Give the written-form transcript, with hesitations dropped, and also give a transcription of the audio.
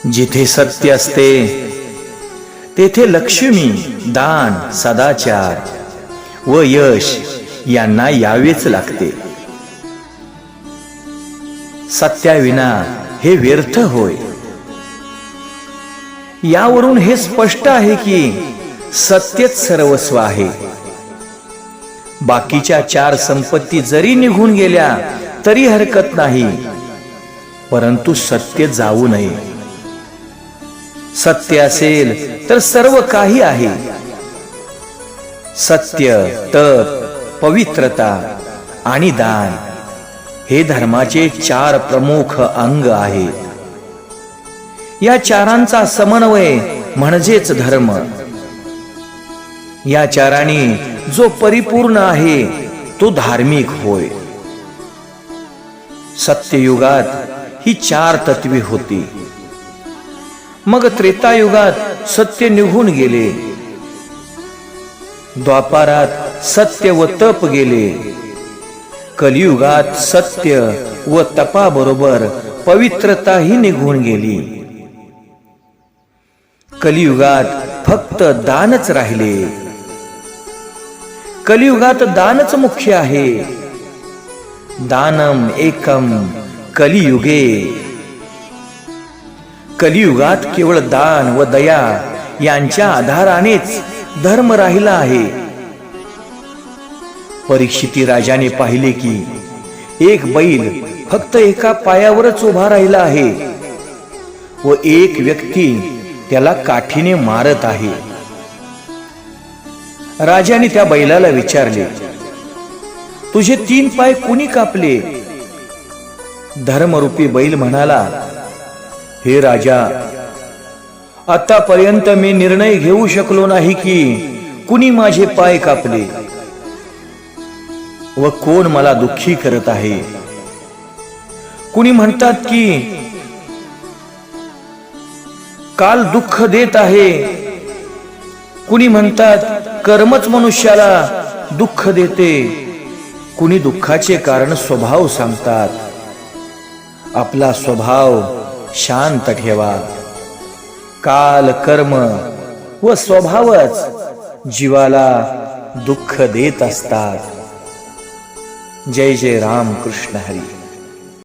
जिथे सत्य असते तेथे लक्ष्मी, दान, सदाचार व यश यांना यावेच लागते. सत्याविना हे व्यर्थ होय. यावरून हे स्पष्ट आहे की सत्यच सर्वस्व आहे. बाकीच्या 4 संपत्ती जरी निघून गेल्या तरी हरकत नाही, परंतु सत्य जाऊ नये. सत्य असेल तर सर्व काही आहे. सत्य, तप, पवित्रता आणि दान हे धर्माचे 4 प्रमुख अंग आहेत. या 4 समन्वय म्हणजेच धर्म. या 4 जो परिपूर्ण आहे तो धार्मिक होय. सत्ययुगात ही 4 तत्वे होती. मग त्रेतायुगात सत्य निघून गेले. द्वापारात सत्य व तप गेले. कलियुगात सत्य व तपाबरोबर पवित्रता ही निघून गेली. कलियुगात फक्त दानच राहिले. कलियुगात दानच मुख्य आहे. दानम एकम कलियुगे. कलियुगात केवळ दान व दया यांच्या आधारानेच धर्म राहिला आहे. परीक्षिती राजाने पाहिले की एक बैल फक्त एका पायावरच उभा राहिला आहे व एक व्यक्ती त्याला काठीने मारत आहे. राजाने त्या बैलाला विचारले, तुझे 3 पाय कुणी कापले? धर्मरूपी बैल म्हणाला, हे राजा, आतापर्यंत मी निर्णय घेऊ शकलो नाही की कुणी माझे पाय कापले व कोण मला दुःखी करत आहे. कुणी म्हणतात की काल दुःख देत आहे. कुणी म्हणतात कर्मच मनुष्याला दुःख देते. कुणी दुःखाचे कारण स्वभाव सांगतात. आपला स्वभाव शांत ठेवा. काल, कर्म व स्वभावच जीवाला दुःख देत असतात. जय जय राम कृष्ण हरी.